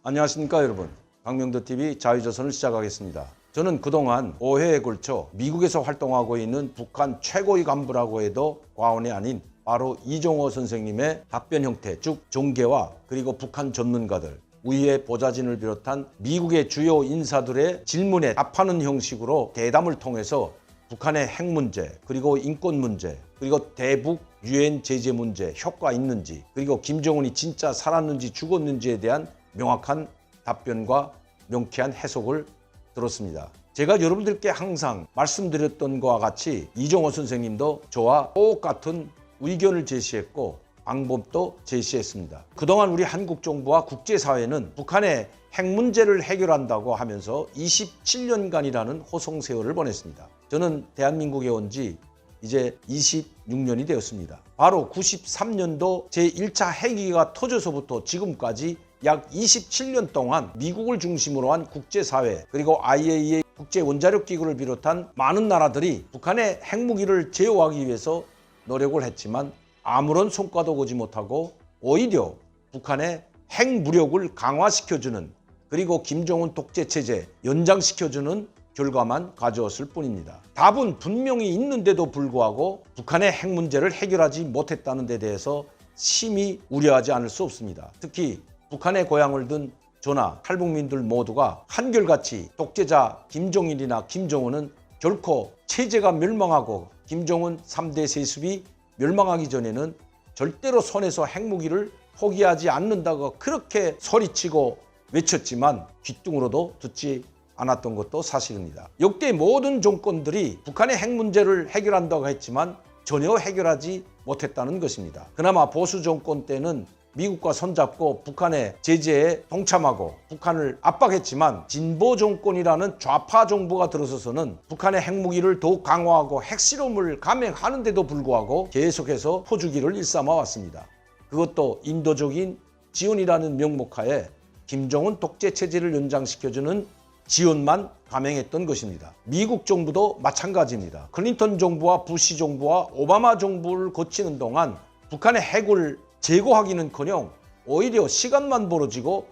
안녕하십니까 여러분. 강명도TV 자유조선을 시작하겠습니다. 저는 그동안 5회에 걸쳐 미국에서 활동하고 있는 북한 최고위 간부라고 해도 과언이 아닌 바로 이종호 선생님의 답변 형태, 즉 종계와 그리고 북한 전문가들, 우위의 보좌진을 비롯한 미국의 주요 인사들의 질문에 답하는 형식으로 대담을 통해서 북한의 핵 문제, 그리고 인권 문제, 그리고 대북 유엔 제재 문제 효과 있는지, 그리고 김정은이 진짜 살았는지 죽었는지에 대한 명확한 답변과 명쾌한 해석을 들었습니다. 제가 여러분들께 항상 말씀드렸던 것과 같이 이종호 선생님도 저와 똑같은 의견을 제시했고 방법도 제시했습니다. 그동안 우리 한국 정부와 국제사회는 북한의 핵 문제를 해결한다고 하면서 27년간이라는 호송세월을 보냈습니다. 저는 대한민국에 온 지 이제 26년이 되었습니다. 바로 93년도 제1차 핵위기가 터져서부터 지금까지 약 27년 동안 미국을 중심으로 한 국제사회 그리고 IAEA 국제원자력기구를 비롯한 많은 나라들이 북한의 핵무기를 제어하기 위해서 노력을 했지만 아무런 성과도 보지 못하고 오히려 북한의 핵무력을 강화시켜주는 그리고 김정은 독재체제 연장시켜주는 결과만 가져왔을 뿐입니다. 답은 분명히 있는데도 불구하고 북한의 핵 문제를 해결하지 못했다는 데 대해서 심히 우려하지 않을 수 없습니다. 특히 북한의 고향을 든 저나 탈북민들 모두가 한결같이 독재자 김정일이나 김정은은 결코 체제가 멸망하고 김정은 3대 세습이 멸망하기 전에는 절대로 손에서 핵무기를 포기하지 않는다고 그렇게 소리치고 외쳤지만 귓등으로도 듣지 않았던 것도 사실입니다. 역대 모든 정권들이 북한의 핵 문제를 해결한다고 했지만 전혀 해결하지 못했다는 것입니다. 그나마 보수 정권 때는 미국과 손잡고 북한의 제재에 동참하고 북한을 압박했지만 진보 정권이라는 좌파 정부가 들어서서는 북한의 핵무기를 더욱 강화하고 핵실험을 감행하는데도 불구하고 계속해서 포주기를 일삼아 왔습니다. 그것도 인도적인 지원이라는 명목하에 김정은 독재체제를 연장시켜주는 지원만 감행했던 것입니다. 미국 정부도 마찬가지입니다. 클린턴 정부와 부시 정부와 오바마 정부를 거치는 동안 북한의 핵을 제거하기는커녕 오히려 시간만 벌어지고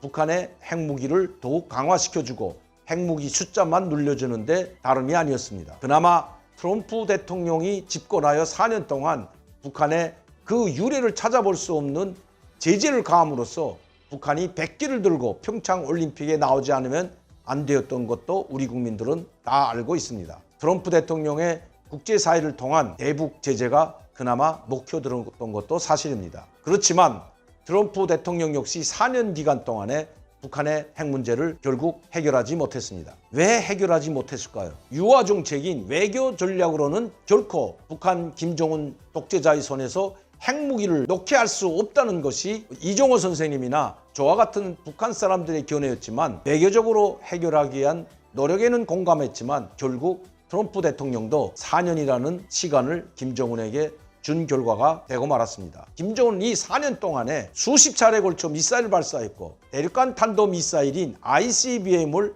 북한의 핵무기를 더욱 강화시켜주고 핵무기 숫자만 늘려주는데 다름이 아니었습니다. 그나마 트럼프 대통령이 집권하여 4년 동안 북한의 그 유래를 찾아볼 수 없는 제재를 가함으로써 북한이 백기를 들고 평창올림픽에 나오지 않으면 안 되었던 것도 우리 국민들은 다 알고 있습니다. 트럼프 대통령의 국제사회를 통한 대북 제재가 그나마 먹혀들었던 것도 사실입니다. 그렇지만 트럼프 대통령 역시 4년 기간 동안에 북한의 핵 문제를 결국 해결하지 못했습니다. 왜 해결하지 못했을까요? 유화 정책인 외교 전략으로는 결코 북한 김정은 독재자의 손에서 핵무기를 놓게 할 수 없다는 것이 이종호 선생님이나 저와 같은 북한 사람들의 견해였지만 외교적으로 해결하기 위한 노력에는 공감했지만 결국 트럼프 대통령도 4년이라는 시간을 김정은에게 준 결과가 되고 말았습니다. 김정은은 이 4년 동안에 수십 차례에 걸쳐 미사일을 발사했고 대륙간 탄도미사일인 ICBM을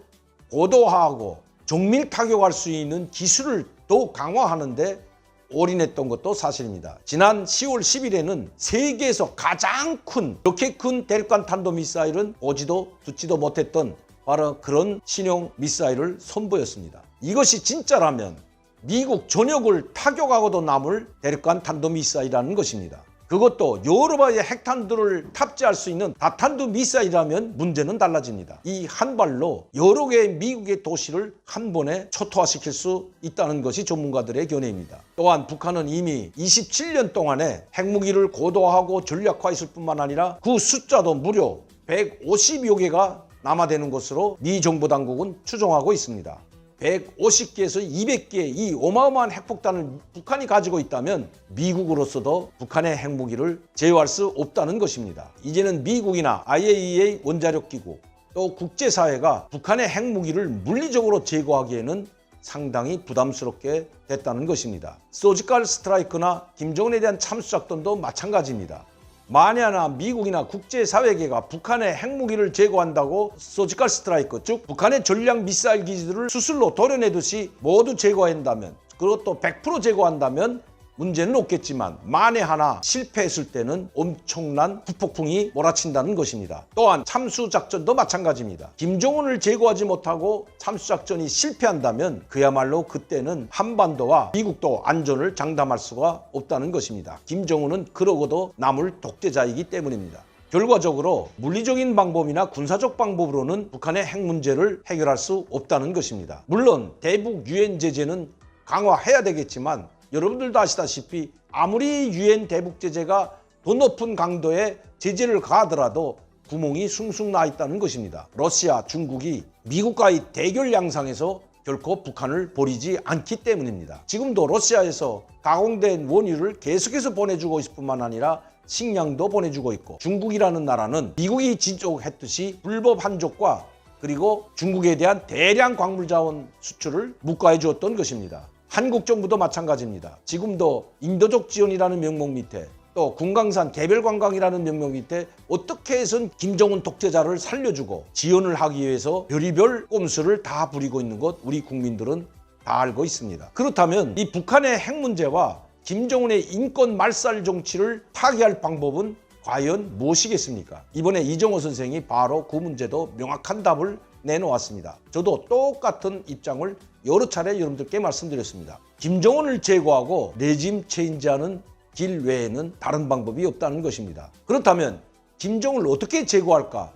고도화하고 정밀 타격할 수 있는 기술을 더욱 강화하는데 올인했던 것도 사실입니다. 지난 10월 10일에는 세계에서 가장 큰 이렇게 큰 대륙간 탄도미사일은 보지도 듣지도 못했던 바로 그런 신형 미사일을 선보였습니다. 이것이 진짜라면 미국 전역을 타격하고도 남을 대륙간 탄도미사일이라는 것입니다. 그것도 여러 발의 핵탄두를 탑재할 수 있는 다탄두 미사일이라면 문제는 달라집니다. 이 한 발로 여러 개의 미국의 도시를 한 번에 초토화시킬 수 있다는 것이 전문가들의 견해입니다. 또한 북한은 이미 27년 동안에 핵무기를 고도화하고 전략화했을 뿐만 아니라 그 숫자도 무려 150여 개가 남아되는 것으로 미 정부 당국은 추정하고 있습니다. 150개에서 200개의 이 어마어마한 핵폭탄을 북한이 가지고 있다면 미국으로서도 북한의 핵무기를 제어할 수 없다는 것입니다. 이제는 미국이나 IAEA 원자력기구 또 국제사회가 북한의 핵무기를 물리적으로 제거하기에는 상당히 부담스럽게 됐다는 것입니다. 서지컬 스트라이크나 김정은에 대한 참수작전도 마찬가지입니다. 만약에 미국이나 국제사회계가 북한의 핵무기를 제거한다고 서지컬 스트라이크, 즉 북한의 전략 미사일 기지들을 수술로 도려내듯이 모두 제거한다면, 그것도 100% 제거한다면 문제는 없겠지만 만에 하나 실패했을 때는 엄청난 후폭풍이 몰아친다는 것입니다. 또한 참수작전도 마찬가지입니다. 김정은을 제거하지 못하고 참수작전이 실패한다면 그야말로 그때는 한반도와 미국도 안전을 장담할 수가 없다는 것입니다. 김정은은 그러고도 남을 독재자이기 때문입니다. 결과적으로 물리적인 방법이나 군사적 방법으로는 북한의 핵 문제를 해결할 수 없다는 것입니다. 물론 대북 유엔 제재는 강화해야 되겠지만 여러분들도 아시다시피 아무리 유엔 대북 제재가 더 높은 강도의 제재를 가하더라도 구멍이 숭숭 나 있다는 것입니다. 러시아, 중국이 미국과의 대결 양상에서 결코 북한을 버리지 않기 때문입니다. 지금도 러시아에서 가공된 원유를 계속해서 보내주고 있을 뿐만 아니라 식량도 보내주고 있고, 중국이라는 나라는 미국이 지적했듯이 불법 한족과 그리고 중국에 대한 대량 광물자원 수출을 묵과해 주었던 것입니다. 한국 정부도 마찬가지입니다. 지금도 인도적 지원이라는 명목 밑에 또 금강산 개별관광이라는 명목 밑에 어떻게 해선 김정은 독재자를 살려주고 지원을 하기 위해서 별의별 꼼수를 다 부리고 있는 것 우리 국민들은 다 알고 있습니다. 그렇다면 이 북한의 핵 문제와 김정은의 인권 말살 정치를 타개할 방법은 과연 무엇이겠습니까? 이번에 이정호 선생이 바로 그 문제도 명확한 답을 내놓았습니다. 저도 똑같은 입장을 여러 차례 여러분들께 말씀드렸습니다. 김정은을 제거하고 레짐 체인지하는 길 외에는 다른 방법이 없다는 것입니다. 그렇다면 김정은을 어떻게 제거할까?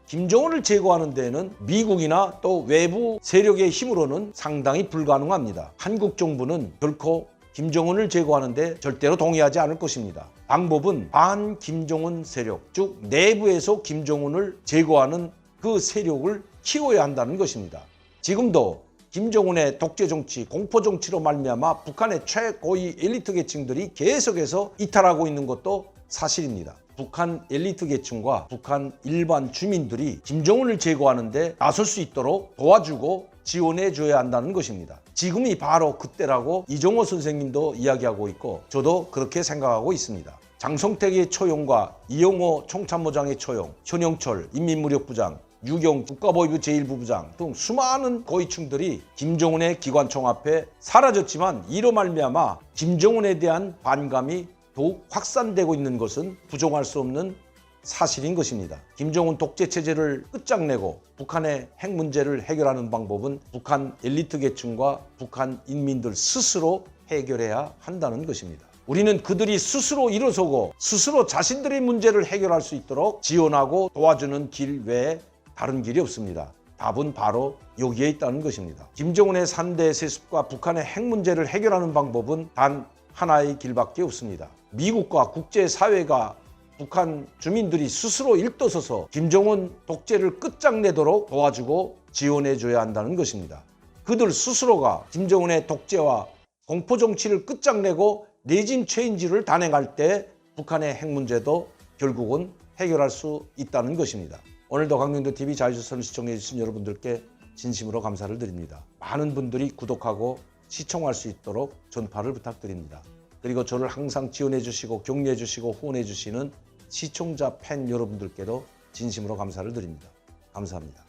김정은을 제거하는 데에는 미국이나 또 외부 세력의 힘으로는 상당히 불가능합니다. 한국 정부는 결코 김정은을 제거하는 데 절대로 동의하지 않을 것입니다. 방법은 반 김정은 세력, 즉 내부에서 김정은을 제거하는 그 세력을 키워야 한다는 것입니다. 지금도 김정은의 독재 정치, 공포 정치로 말미암아 북한의 최고위 엘리트 계층들이 계속해서 이탈하고 있는 것도 사실입니다. 북한 엘리트 계층과 북한 일반 주민들이 김정은을 제거하는 데 나설 수 있도록 도와주고 지원해 줘야 한다는 것입니다. 지금이 바로 그때라고 이정호 선생님도 이야기하고 있고 저도 그렇게 생각하고 있습니다. 장성택의 초용과 이영호 총참모장의 초용, 현영철 인민무력부장, 유경 국가보위부 제1부부장 등 수많은 고위층들이 김정은의 기관총 앞에 사라졌지만 이로 말미암아 김정은에 대한 반감이 더욱 확산되고 있는 것은 부정할 수 없는 사실인 것입니다. 김정은 독재체제를 끝장내고 북한의 핵 문제를 해결하는 방법은 북한 엘리트 계층과 북한 인민들 스스로 해결해야 한다는 것입니다. 우리는 그들이 스스로 일어서고 스스로 자신들의 문제를 해결할 수 있도록 지원하고 도와주는 길 외에 다른 길이 없습니다. 답은 바로 여기에 있다는 것입니다. 김정은의 3대 세습과 북한의 핵 문제를 해결하는 방법은 단 하나의 길밖에 없습니다. 미국과 국제사회가 북한 주민들이 스스로 일떠서서 김정은 독재를 끝장내도록 도와주고 지원해줘야 한다는 것입니다. 그들 스스로가 김정은의 독재와 공포정치를 끝장내고 레짐 체인지를 단행할 때 북한의 핵 문제도 결국은 해결할 수 있다는 것입니다. 오늘도 강명도TV 자유조선을 시청해주신 여러분들께 진심으로 감사를 드립니다. 많은 분들이 구독하고 시청할 수 있도록 전파를 부탁드립니다. 그리고 저를 항상 지원해주시고 격려해주시고 후원해주시는 시청자 팬 여러분들께도 진심으로 감사를 드립니다. 감사합니다.